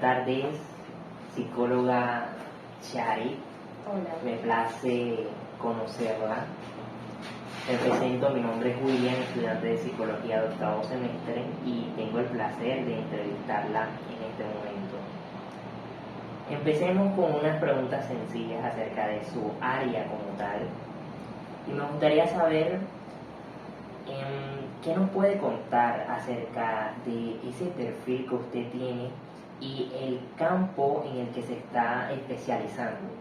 tardes, psicóloga Shari. Hola. Me place conocerla. Me presento, mi nombre es William, estudiante de psicología de octavo semestre, y tengo el placer de entrevistarla en este momento. Empecemos con unas preguntas sencillas acerca de su área como tal. Y me gustaría saber qué nos puede contar acerca de ese perfil que usted tiene y el campo en el que se está especializando.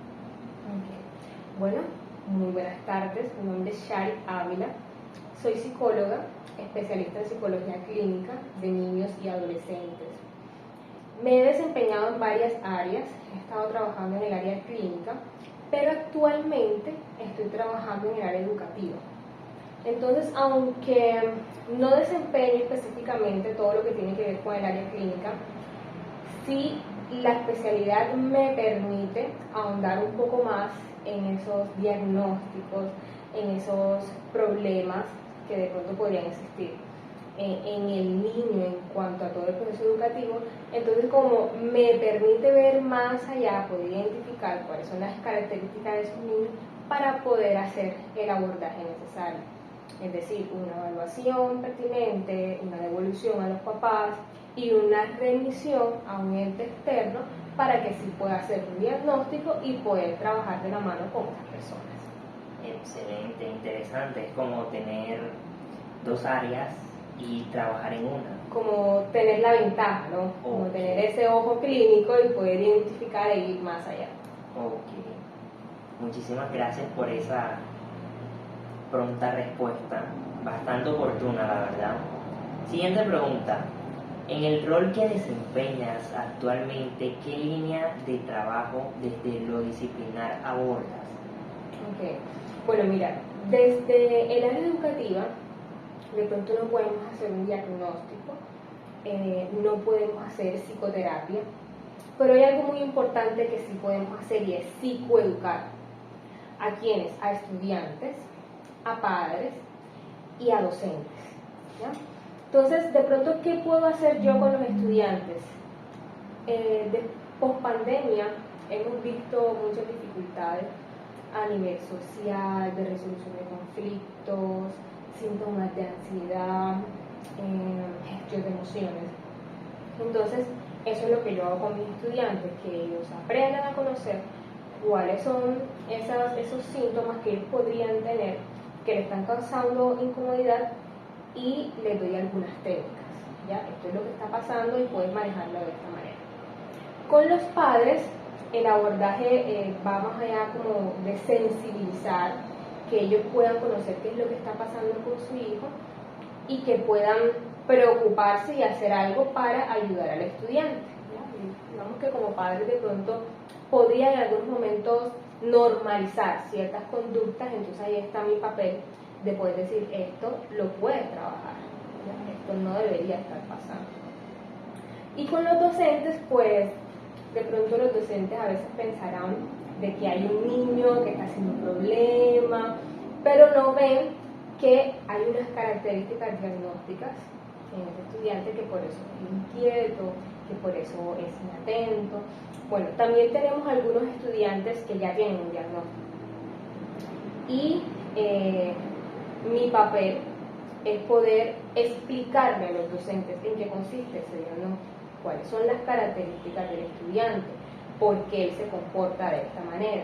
Okay. Bueno, muy buenas tardes. Mi nombre es Shari Ávila. Soy psicóloga, especialista en psicología clínica de niños y adolescentes. Me he desempeñado en varias áreas. He estado trabajando en el área clínica, pero actualmente estoy trabajando en el área educativa. Entonces, aunque no desempeño específicamente todo lo que tiene que ver con el área clínica, sí la especialidad me permite ahondar un poco más en esos diagnósticos, en esos problemas que de pronto podrían existir en el niño en cuanto a todo el proceso educativo. Entonces, como me permite ver más allá, poder identificar cuáles son las características de esos niños para poder hacer el abordaje necesario. Es decir, una evaluación pertinente, una devolución a los papás y una remisión a un ente externo para que sí pueda hacer un diagnóstico y poder trabajar de la mano con esas personas. Excelente, interesante. Es como tener dos áreas y trabajar en una. Como tener la ventaja, ¿no? Como tener ese ojo clínico y poder identificar e ir más allá. Ok. Muchísimas gracias por esa pronta respuesta, bastante oportuna, la verdad. Siguiente pregunta. En el rol que desempeñas actualmente, ¿qué línea de trabajo desde lo disciplinar abordas? Ok. Bueno, mira, desde el área educativa, de pronto no podemos hacer un diagnóstico, no podemos hacer psicoterapia, pero hay algo muy importante que sí podemos hacer y es psicoeducar. ¿A quiénes? A estudiantes, a padres y a docentes, ¿ya? Entonces, de pronto, ¿qué puedo hacer yo con los estudiantes? De pospandemia hemos visto muchas dificultades a nivel social, de resolución de conflictos, síntomas de ansiedad, gestión de emociones. Entonces, eso es lo que yo hago con mis estudiantes, que ellos aprendan a conocer cuáles son esos síntomas que ellos podrían tener, que le están causando incomodidad, y les doy algunas técnicas. ¿Ya? Esto es lo que está pasando y puedes manejarlo de esta manera. Con los padres, el abordaje va más allá como de sensibilizar, que ellos puedan conocer qué es lo que está pasando con su hijo y que puedan preocuparse y hacer algo para ayudar al estudiante. ¿Ya? Digamos que como padres de pronto podría en algunos momentos normalizar ciertas conductas, entonces ahí está mi papel de poder decir, esto lo puedes trabajar, ¿ya? Esto no debería estar pasando. Y con los docentes, pues de pronto los docentes a veces pensarán de que hay un niño que está haciendo un problema, pero no ven que hay unas características diagnósticas en este estudiante que por eso es inquieto, que por eso es inatento. Bueno, también tenemos algunos estudiantes que ya tienen un diagnóstico. Y mi papel es poder explicarle a los docentes en qué consiste ese diagnóstico, cuáles son las características del estudiante, por qué él se comporta de esta manera.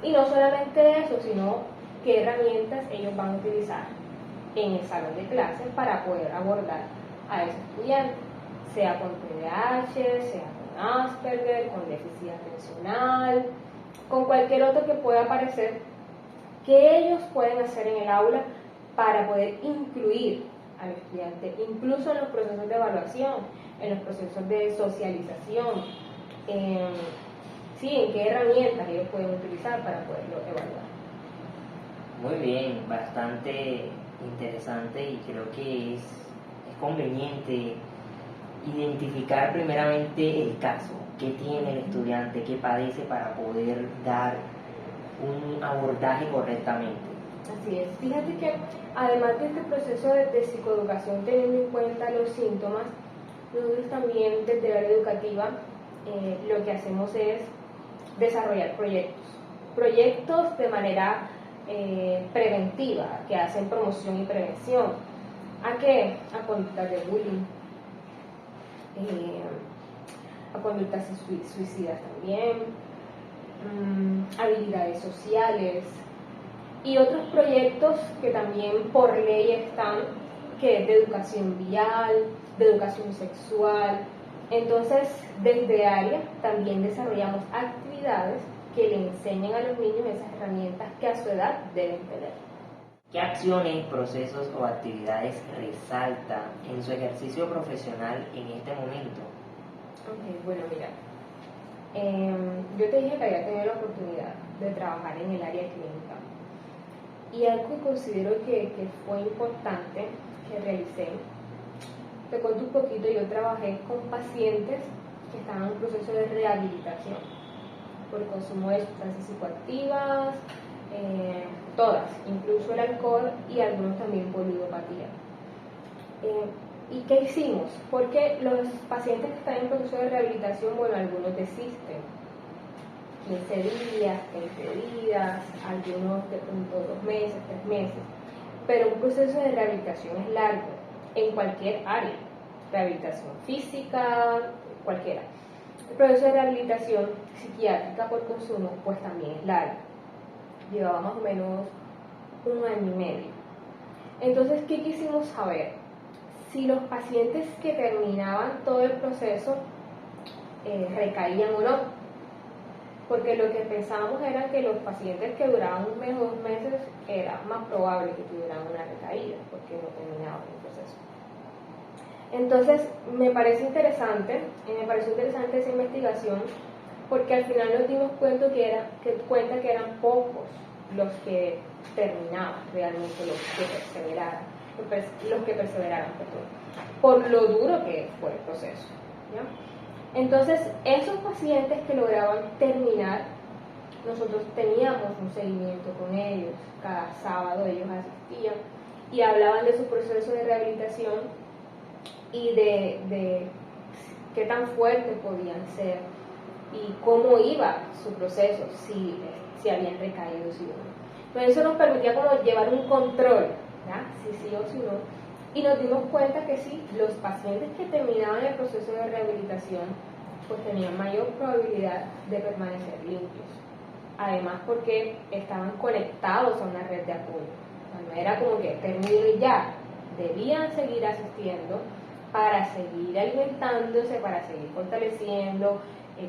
Y no solamente eso, sino qué herramientas ellos van a utilizar en el salón de clases para poder abordar a ese estudiante, sea con TDAH, sea con Asperger, con déficit atencional, con cualquier otro que pueda aparecer, que ellos pueden hacer en el aula para poder incluir al estudiante, incluso en los procesos de evaluación, en los procesos de socialización, en qué herramientas ellos pueden utilizar para poderlo evaluar. Muy bien, bastante interesante, y creo que es conveniente identificar primeramente el caso, qué tiene el estudiante, qué padece, para poder dar un abordaje correctamente. Así es. Fíjate que además de este proceso de psicoeducación, teniendo en cuenta los síntomas, nosotros también desde la área educativa lo que hacemos es desarrollar proyectos de manera preventiva, que hacen promoción y prevención. ¿A qué? A conductas de bullying, a conductas suicidas también, habilidades sociales y otros proyectos que también por ley están, que es de educación vial, de educación sexual. Entonces, desde área también desarrollamos actividades que le enseñen a los niños esas herramientas que a su edad deben tener. ¿Qué acciones, procesos o actividades resalta en su ejercicio profesional en este momento? Ok, bueno, mira, yo te dije que había tenido la oportunidad de trabajar en el área clínica y algo que considero que fue importante que realicé, te cuento un poquito. Yo trabajé con pacientes que estaban en proceso de rehabilitación por consumo de sustancias psicoactivas, todas, incluso el alcohol, y algunos también por ludopatía. ¿Y qué hicimos? Porque los pacientes que están en proceso de rehabilitación, bueno, algunos desisten, 15 días, 20 días, algunos de pronto 2 meses, 3 meses, pero un proceso de rehabilitación es largo, en cualquier área, rehabilitación física, cualquiera. El proceso de rehabilitación psiquiátrica por consumo, pues también es largo, llevaba más o menos 1 año y medio. Entonces, ¿qué quisimos saber? Si los pacientes que terminaban todo el proceso recaían o no, porque lo que pensábamos era que los pacientes que duraban 1 mes o 2 meses era más probable que tuvieran una recaída, porque no terminaban el proceso. Entonces, me pareció interesante esa investigación, porque al final nos dimos cuenta que eran pocos los que terminaban realmente, los que perseveraran, por lo duro que fue el proceso, ¿ya? Entonces, esos pacientes que lograban terminar, nosotros teníamos un seguimiento con ellos, cada sábado ellos asistían y hablaban de su proceso de rehabilitación y de qué tan fuertes podían ser y cómo iba su proceso, si habían recaído, sí o no. Entonces, eso nos permitía como llevar un control, ¿ya? Si sí o si no. Y nos dimos cuenta que sí, los pacientes que terminaban el proceso de rehabilitación pues tenían mayor probabilidad de permanecer limpios. Además, porque estaban conectados a una red de apoyo. O sea, no era como que termino y ya. Debían seguir asistiendo para seguir alimentándose, para seguir fortaleciendo,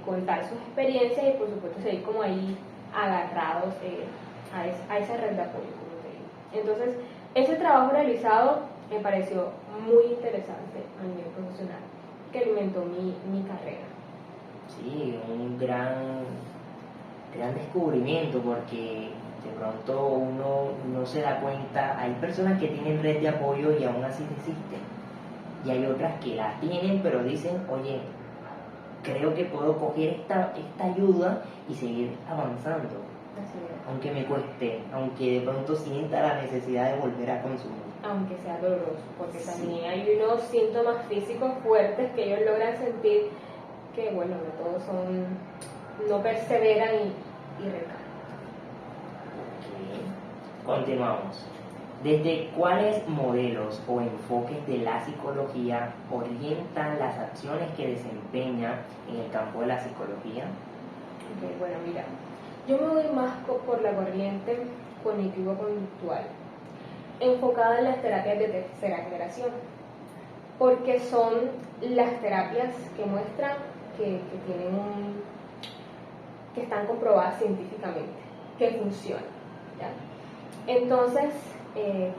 contar sus experiencias y por supuesto seguir como ahí agarrados a esa red de apoyo, como te digo. Entonces, ese trabajo realizado me pareció muy interesante a nivel profesional, que alimentó mi carrera. Sí, un gran descubrimiento, porque de pronto uno no se da cuenta, hay personas que tienen red de apoyo y aún así desisten, y hay otras que la tienen pero dicen, oye, creo que puedo coger esta ayuda y seguir avanzando, aunque me cueste, aunque de pronto sienta la necesidad de volver a consumir. Aunque sea doloroso, porque también hay unos síntomas físicos fuertes que ellos logran sentir que, bueno, no todos no perseveran y recaen. Okay. Continuamos. ¿Desde cuáles modelos o enfoques de la psicología orientan las acciones que desempeña en el campo de la psicología? Okay, bueno, mira, yo me voy más por la corriente cognitivo-conductual, enfocada en las terapias de tercera generación, porque son las terapias que muestran que están comprobadas científicamente, que funcionan, ¿ya? Entonces,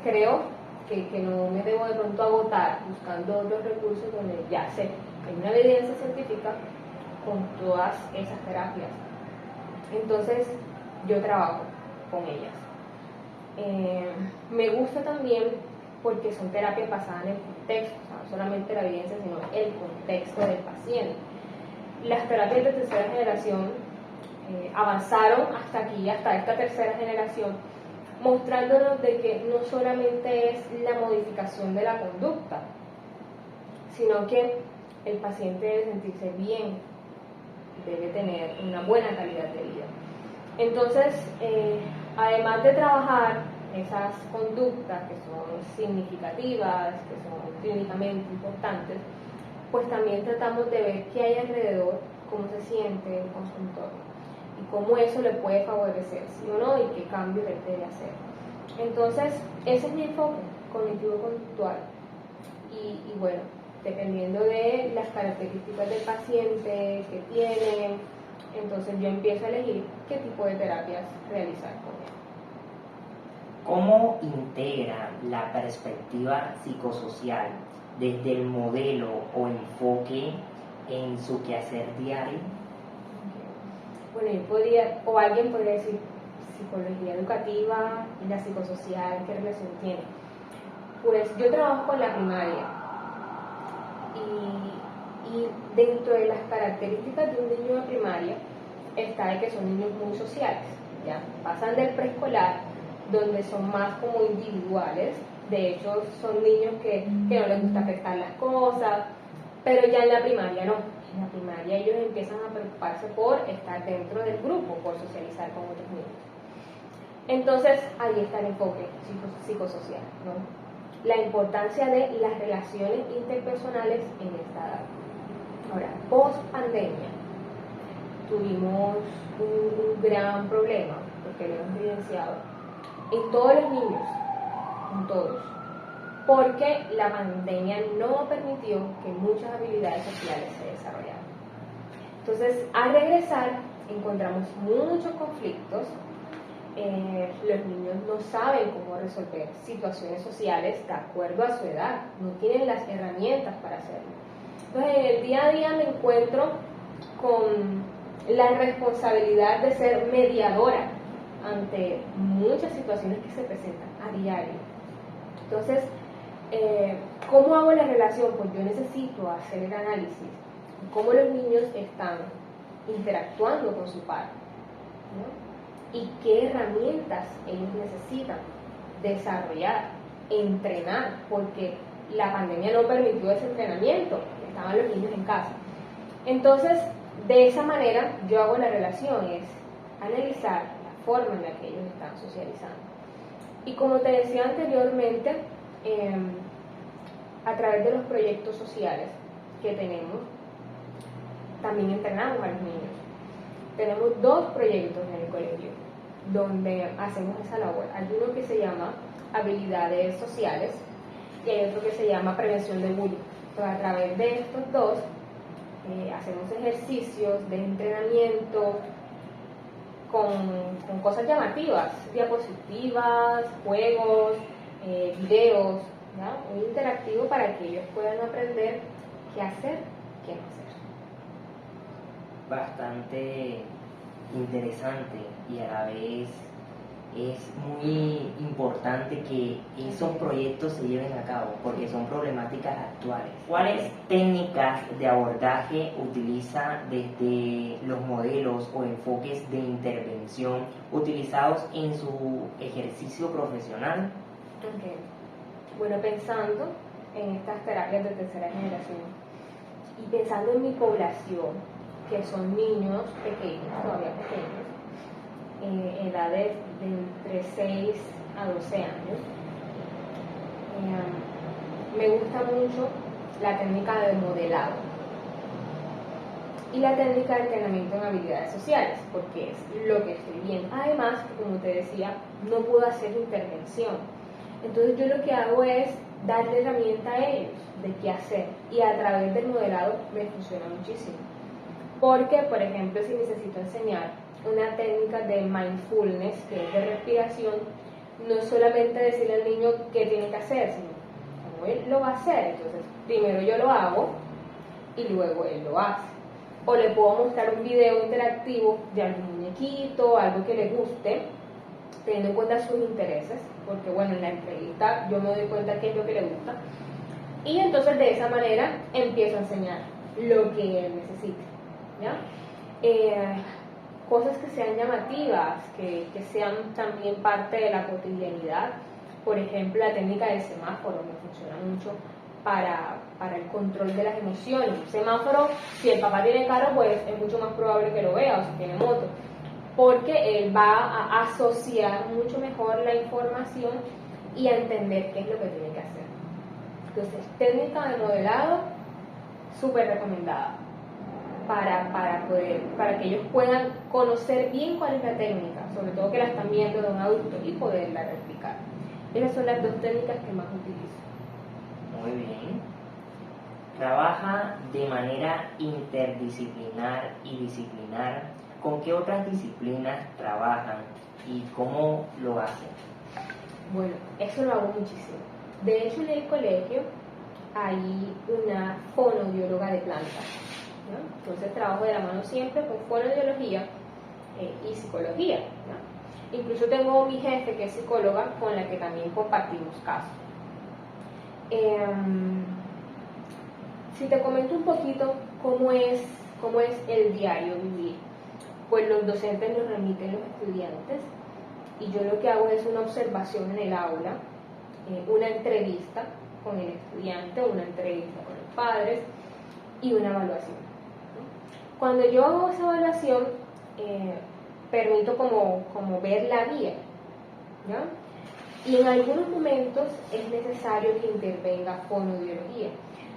creo que no me debo de pronto agotar buscando otros recursos donde ya sé que hay una evidencia científica con todas esas terapias. Entonces, yo trabajo con ellas. Me gusta también porque son terapias basadas en el contexto, o sea, no solamente la evidencia, sino el contexto del paciente. Las terapias de tercera generación avanzaron hasta aquí, hasta esta tercera generación, mostrándonos de que no solamente es la modificación de la conducta, sino que el paciente debe sentirse bien, debe tener una buena calidad de vida. Entonces, además de trabajar esas conductas que son significativas, que son clínicamente importantes, pues también tratamos de ver qué hay alrededor, cómo se siente con su entorno y cómo eso le puede favorecer, sí o no, y qué cambios él debe hacer. Entonces, ese es mi enfoque cognitivo-conductual. Y bueno, dependiendo de las características del paciente que tiene, entonces yo empiezo a elegir qué tipo de terapias realizar con él. ¿Cómo integra la perspectiva psicosocial desde el modelo o enfoque en su quehacer diario? Bueno, yo podría, o alguien podría decir, psicología educativa y la psicosocial, ¿qué relación tiene? Pues yo trabajo con la primaria y dentro de las características de un niño de primaria está de que son niños muy sociales, ¿ya? Pasan del preescolar, donde son más como individuales, de hecho son niños que no les gusta prestar las cosas, pero ya en la primaria no, en la primaria ellos empiezan a preocuparse por estar dentro del grupo, por socializar con otros niños. Entonces ahí está el enfoque psicosocial, ¿no? La importancia de las relaciones interpersonales en esta edad. Ahora, post pandemia, tuvimos un gran problema, porque lo hemos evidenciado, en todos los niños, en todos, porque la pandemia no permitió que muchas habilidades sociales se desarrollaran. Entonces, al regresar, encontramos muchos conflictos. Los niños no saben cómo resolver situaciones sociales de acuerdo a su edad, no tienen las herramientas para hacerlo. Entonces, en el día a día me encuentro con la responsabilidad de ser mediadora ante muchas situaciones que se presentan a diario. Entonces, ¿cómo hago la relación? Pues yo necesito hacer el análisis de cómo los niños están interactuando con su par, ¿no? Y qué herramientas ellos necesitan desarrollar, entrenar, porque la pandemia no permitió ese entrenamiento, estaban los niños en casa. Entonces, de esa manera yo hago la relación, es analizar la forma en la que ellos están socializando. Y como te decía anteriormente, a través de los proyectos sociales que tenemos, también entrenamos a los niños. Tenemos 2 proyectos en el colegio donde hacemos esa labor. Hay uno que se llama habilidades sociales y hay otro que se llama prevención del bullying. Entonces, a través de estos 2 hacemos ejercicios de entrenamiento con cosas llamativas, diapositivas, juegos, videos, ¿ya? Muy interactivo para que ellos puedan aprender qué hacer, qué no hacer. Bastante interesante y a la vez es muy importante que esos proyectos se lleven a cabo porque son problemáticas actuales. ¿Cuáles técnicas de abordaje utiliza desde los modelos o enfoques de intervención utilizados en su ejercicio profesional? Okay. Bueno, pensando en estas terapias de tercera generación y pensando en mi población, que son niños pequeños, todavía pequeños, edades de entre 6 a 12 años, me gusta mucho la técnica de modelado y la técnica de entrenamiento en habilidades sociales, porque es lo que estoy viendo. Además, como te decía, no puedo hacer intervención. Entonces yo lo que hago es darle herramienta a ellos de qué hacer, y a través del modelado me funciona muchísimo. Porque, por ejemplo, si necesito enseñar una técnica de mindfulness, que es de respiración, no es solamente decirle al niño qué tiene que hacer, sino cómo él lo va a hacer. Entonces, primero yo lo hago y luego él lo hace. O le puedo mostrar un video interactivo de algún muñequito, algo que le guste, teniendo en cuenta sus intereses, porque bueno, en la entrevista yo me doy cuenta qué es lo que le gusta, y entonces de esa manera empiezo a enseñar lo que él necesite, ¿ya? Cosas que sean llamativas, que sean también parte de la cotidianidad. Por ejemplo, la técnica del semáforo me funciona mucho para el control de las emociones. Un semáforo, si el papá tiene carro, pues es mucho más probable que lo vea, o si tiene moto, porque él va a asociar mucho mejor la información y a entender qué es lo que tiene que hacer. Entonces, técnica de modelado, súper recomendada para que ellos puedan conocer bien cuál es la técnica, sobre todo que la están viendo de un adulto y poderla replicar. Esas son las dos técnicas que más utilizo. Muy bien. Trabaja de manera interdisciplinar y disciplinar. ¿Con qué otras disciplinas trabajan y cómo lo hacen? Bueno, eso lo hago muchísimo. De hecho, en el colegio hay una fonoaudióloga de plantas, ¿no? Entonces trabajo de la mano siempre con fonoaudiología y psicología, ¿no? Incluso tengo mi jefe que es psicóloga con la que también compartimos casos. Si te comento un poquito cómo es el diario vivir, pues los docentes nos remiten los estudiantes y yo lo que hago es una observación en el aula, una entrevista con el estudiante, una entrevista con los padres y una evaluación. Cuando yo hago esa evaluación, permito como ver la vía, ¿no? Y en algunos momentos es necesario que intervenga fonoaudiología,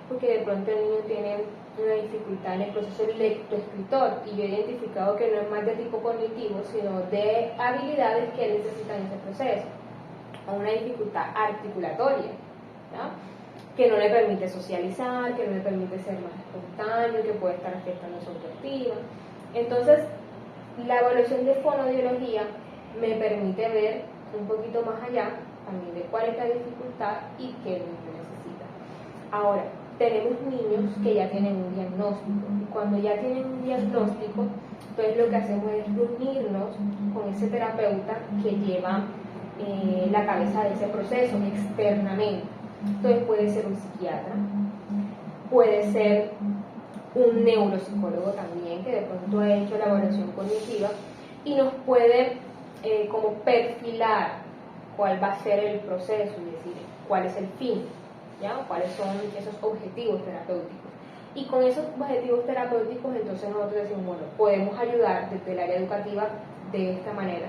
porque de pronto el niño tiene una dificultad en el proceso lectoescritor y yo he identificado que no es más de tipo cognitivo, sino de habilidades que él necesita en ese proceso, o una dificultad articulatoria, ¿no? Que no le permite socializar, que no le permite ser más espontáneo, que puede estar afectando su autoestima. Entonces, la evaluación de fonoaudiología me permite ver un poquito más allá también de cuál es la dificultad y qué el niño necesita. Ahora, tenemos niños que ya tienen un diagnóstico y cuando ya tienen un diagnóstico, entonces lo que hacemos es reunirnos con ese terapeuta que lleva la cabeza de ese proceso externamente. Entonces puede ser un psiquiatra, puede ser un neuropsicólogo también que de pronto ha hecho la evaluación cognitiva y nos puede como perfilar cuál va a ser el proceso, es decir, cuál es el fin, ¿ya? Cuáles son esos objetivos terapéuticos. Y con esos objetivos terapéuticos entonces nosotros decimos, bueno, podemos ayudar desde el área educativa de esta manera.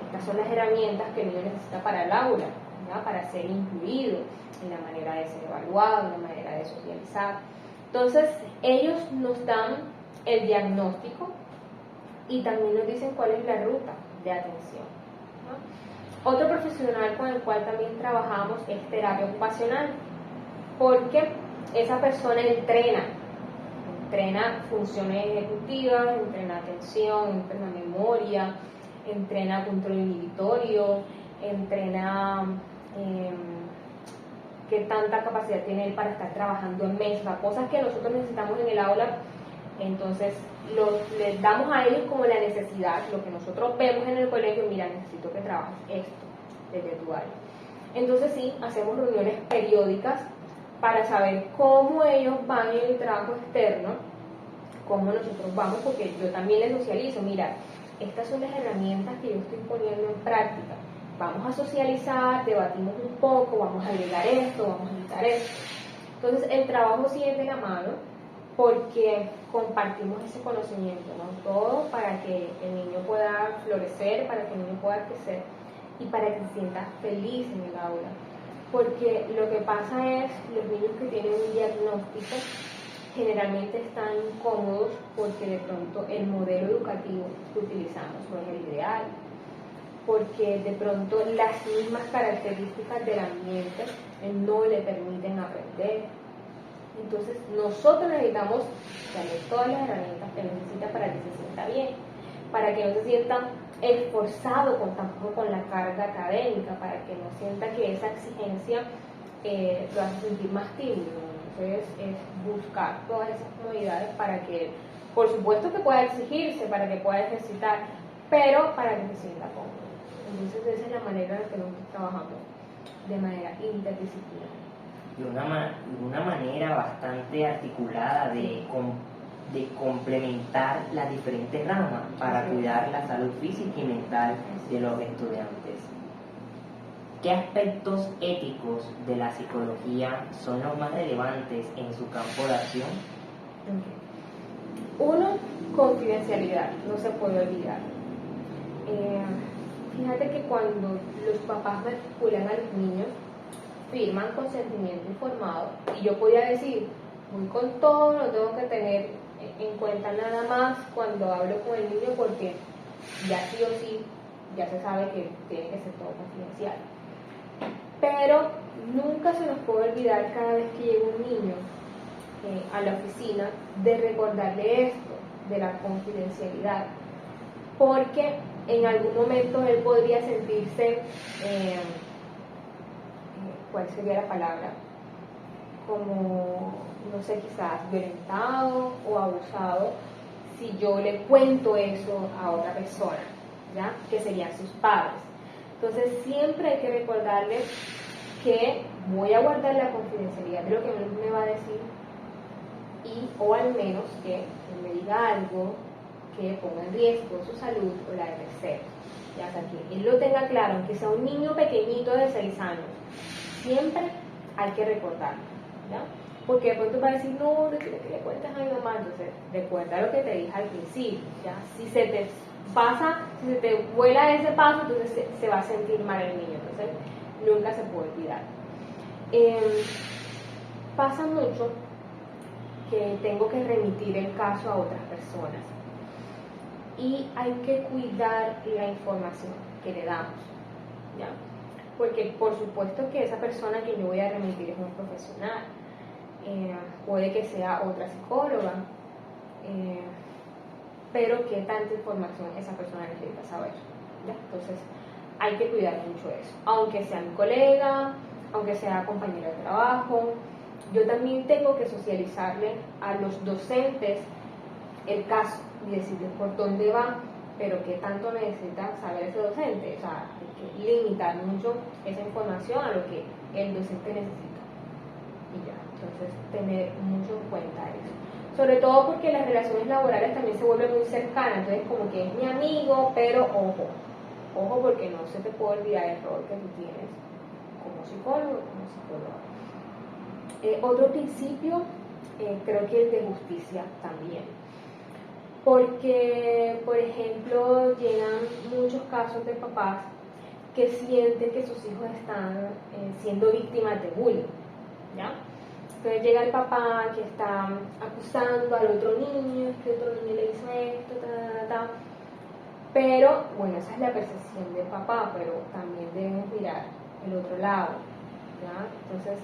Estas son las herramientas que el niño necesita para el aula, ¿ya? Para ser incluido en la manera de ser evaluado, en la manera de socializar. Entonces, ellos nos dan el diagnóstico y también nos dicen cuál es la ruta de atención, ¿no? Otro profesional con el cual también trabajamos es terapia ocupacional, porque esa persona entrena funciones ejecutivas, entrena atención, entrena memoria, entrena control inhibitorio, entrena qué tanta capacidad tiene él para estar trabajando en mesa, cosas que nosotros necesitamos en el aula. Entonces les damos a ellos como la necesidad, lo que nosotros vemos en el colegio, mira, necesito que trabajes esto desde tu área. Entonces sí, hacemos reuniones periódicas para saber cómo ellos van en el trabajo externo, cómo nosotros vamos, porque yo también les socializo, mira, estas son las herramientas que yo estoy poniendo en práctica. Vamos a socializar, debatimos un poco, vamos a agregar esto, vamos a quitar esto. Entonces el trabajo sí es de la mano porque compartimos ese conocimiento, ¿no? Todo para que el niño pueda florecer, para que el niño pueda crecer y para que se sienta feliz en el aula. Porque lo que pasa es, los niños que tienen un diagnóstico generalmente están incómodos porque de pronto el modelo educativo que utilizamos no es el ideal, porque de pronto las mismas características del ambiente no le permiten aprender. Entonces nosotros necesitamos darle todas las herramientas que necesita para que se sienta bien, para que no se sienta esforzado tampoco con la carga académica, para que no sienta que esa exigencia lo hace sentir más tímido. Entonces es buscar todas esas comodidades para que, por supuesto que pueda exigirse, para que pueda ejercitar, pero para que se sienta cómodo. Entonces esa es la manera en la que nosotros trabajamos de manera interdisciplinaria. De una manera bastante articulada de complementar las diferentes ramas para cuidar la salud física y mental de los estudiantes. ¿qué aspectos éticos de la psicología son los más relevantes en su campo de acción? Uno, confidencialidad, no se puede olvidar. Fíjate que cuando los papás matriculan a los niños, firman consentimiento informado, y yo podría decir, voy con todo, no tengo que tener en cuenta nada más cuando hablo con el niño, porque ya sí o sí, ya se sabe que tiene que ser todo confidencial. Pero nunca se nos puede olvidar, cada vez que llega un niño a la oficina, de recordarle esto, de la confidencialidad, porque en algún momento él podría sentirse, ¿cuál sería la palabra? Como, no sé, quizás violentado o abusado, si yo le cuento eso a otra persona, ¿ya? Que serían sus padres. Entonces siempre hay que recordarles que voy a guardar la confidencialidad de lo que él me va a decir, o al menos que él me diga algo que ponga en riesgo su salud o la de terceros. Ya, o sea, que él lo tenga claro, aunque sea un niño pequeñito de 6 años, siempre hay que recordarlo, ¿ya? Porque de pronto va a decir, no, que le cuentas a mi mamá, entonces recuerda lo que te dije al principio, ¿ya? Si se te pasa, si se te vuela ese paso, entonces se va a sentir mal el niño, entonces nunca se puede olvidar. Pasa mucho que tengo que remitir el caso a otras personas, y hay que cuidar la información que le damos, ¿ya? Porque por supuesto que esa persona que yo voy a remitir es un profesional, puede que sea otra psicóloga, pero qué tanta información esa persona necesita saber, ¿ya? Entonces hay que cuidar mucho eso, aunque sea mi colega, aunque sea compañero de trabajo. Yo también tengo que socializarle a los docentes el caso y decirles por dónde va, pero qué tanto necesita saber ese docente. O sea, hay que limitar mucho esa información a lo que el docente necesita. Y ya, entonces tener mucho en cuenta eso. Sobre todo porque las relaciones laborales también se vuelven muy cercanas, entonces como que es mi amigo, pero ojo porque no se te puede olvidar el rol que tú tienes como psicólogo o como psicóloga. Otro principio, creo que el de justicia también, porque, por ejemplo, llegan muchos casos de papás que sienten que sus hijos están siendo víctimas de bullying, ¿ya? Entonces llega el papá que está acusando al otro niño, que otro niño le hizo esto, pero, bueno, esa es la percepción del papá, pero también debemos mirar el otro lado, ¿ya? Entonces,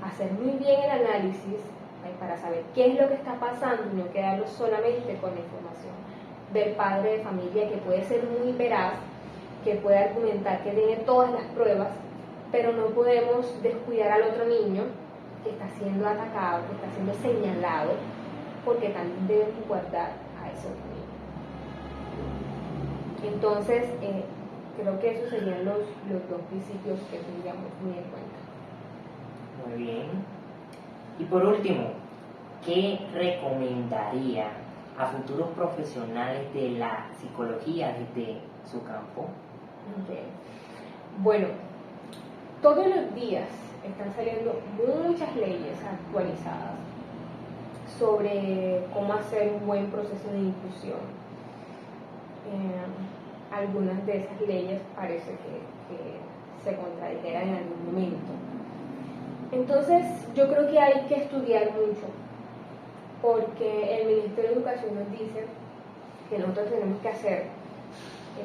hacer muy bien el análisis para saber qué es lo que está pasando y no quedarnos solamente con la información del padre de familia, que puede ser muy veraz, que puede argumentar, que tiene todas las pruebas, pero no podemos descuidar al otro niño que está siendo atacado, que está siendo señalado, porque también debemos guardar a ese otro niño. Entonces, creo que esos serían los dos principios que tendríamos muy en cuenta. Muy bien. Y por último, ¿qué recomendaría a futuros profesionales de la psicología desde su campo? Okay. Bueno, todos los días están saliendo muchas leyes actualizadas sobre cómo hacer un buen proceso de inclusión. Algunas de esas leyes parece que se contradijeran en algún momento. Entonces, yo creo que hay que estudiar mucho, porque el Ministerio de Educación nos dice que nosotros tenemos que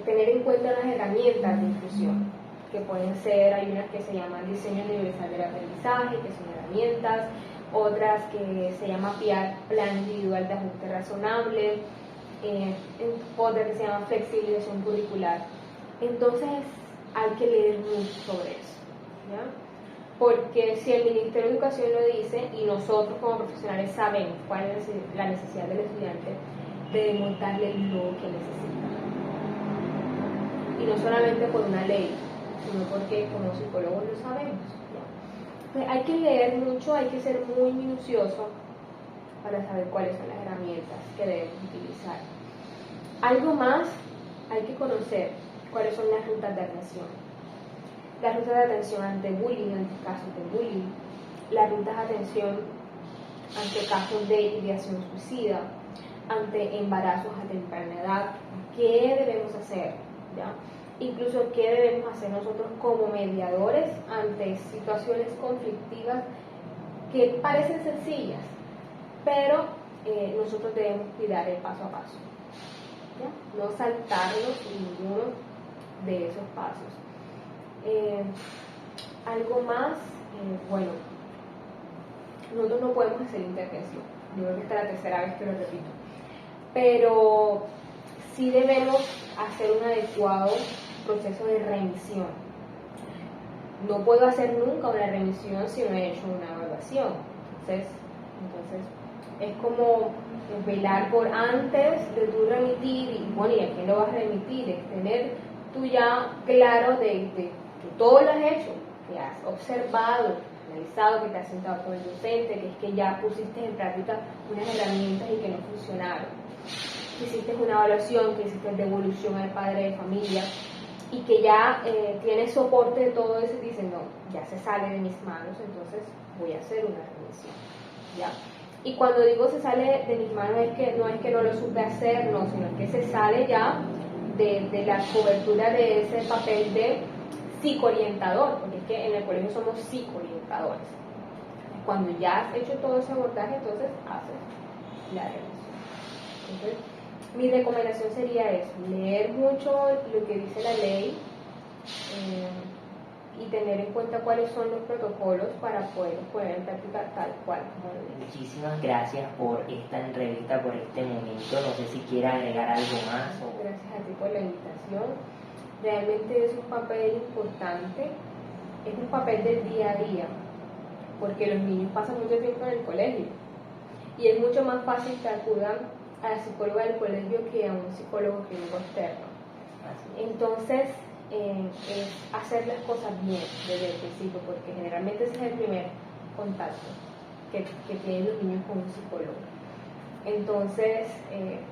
tener en cuenta las herramientas de inclusión, que pueden ser, hay unas que se llaman diseño universal del aprendizaje, que son herramientas, otras que se llama plan individual de ajuste razonable, otra que se llama flexibilización curricular. Entonces, hay que leer mucho sobre eso, ¿ya? Porque si el Ministerio de Educación lo dice y nosotros como profesionales sabemos cuál es la necesidad del estudiante, debemos darle lo que necesita. Y no solamente por una ley, sino porque como psicólogos lo sabemos, ¿no? Pues hay que leer mucho, hay que ser muy minucioso para saber cuáles son las herramientas que debemos utilizar. Algo más, hay que conocer cuáles son las rutas de admisión. las rutas de atención ante bullying, ante casos de bullying, las rutas de atención ante casos de ideación suicida, ante embarazos a temprana edad, qué debemos hacer, ¿ya? Incluso qué debemos hacer nosotros como mediadores ante situaciones conflictivas que parecen sencillas, pero nosotros debemos cuidar el paso a paso, ¿ya? No saltarnos ninguno de esos pasos. Algo más, bueno, nosotros no podemos hacer intervención, yo creo que esta es la tercera vez que lo repito, pero sí debemos hacer un adecuado proceso de remisión. No puedo hacer nunca una remisión si no he hecho una evaluación. Entonces es como velar por antes de tú remitir, y bueno, ¿y a quién lo vas a remitir? Es tener tú ya claro de que todo lo has hecho, que has observado, analizado, que te has sentado con el docente, que es que ya pusiste en práctica unas herramientas y que no funcionaron, que hiciste una evaluación, que hiciste devolución al padre de familia y que ya tienes soporte de todo eso y dices, no, ya se sale de mis manos, entonces voy a hacer una remisión, ¿ya? Y cuando digo se sale de mis manos no es que no lo supe hacer, no, sino que se sale ya de la cobertura de ese papel de psicoorientador, porque es que en el colegio somos psicoorientadores. Cuando ya has hecho todo ese abordaje, entonces haces la remisión. Entonces, mi recomendación sería eso, leer mucho lo que dice la ley y tener en cuenta cuáles son los protocolos para poder poner en práctica tal cual como lo dice. Muchísimas gracias por esta entrevista, por este momento. No sé si quiera agregar algo más. Gracias a ti por la invitación. Realmente es un papel importante, es un papel del día a día, porque los niños pasan mucho tiempo en el colegio y es mucho más fácil que acudan a la psicóloga del colegio que a un psicólogo clínico externo. Entonces, es hacer las cosas bien desde el principio, porque generalmente ese es el primer contacto que tienen los niños con un psicólogo. Entonces,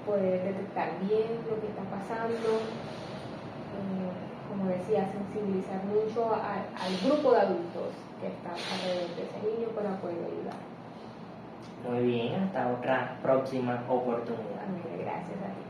poder detectar bien lo que está pasando, como decía, sensibilizar mucho al grupo de adultos que están alrededor de ese niño para poder ayudar. Muy bien, hasta otra próxima oportunidad. Gracias a ti.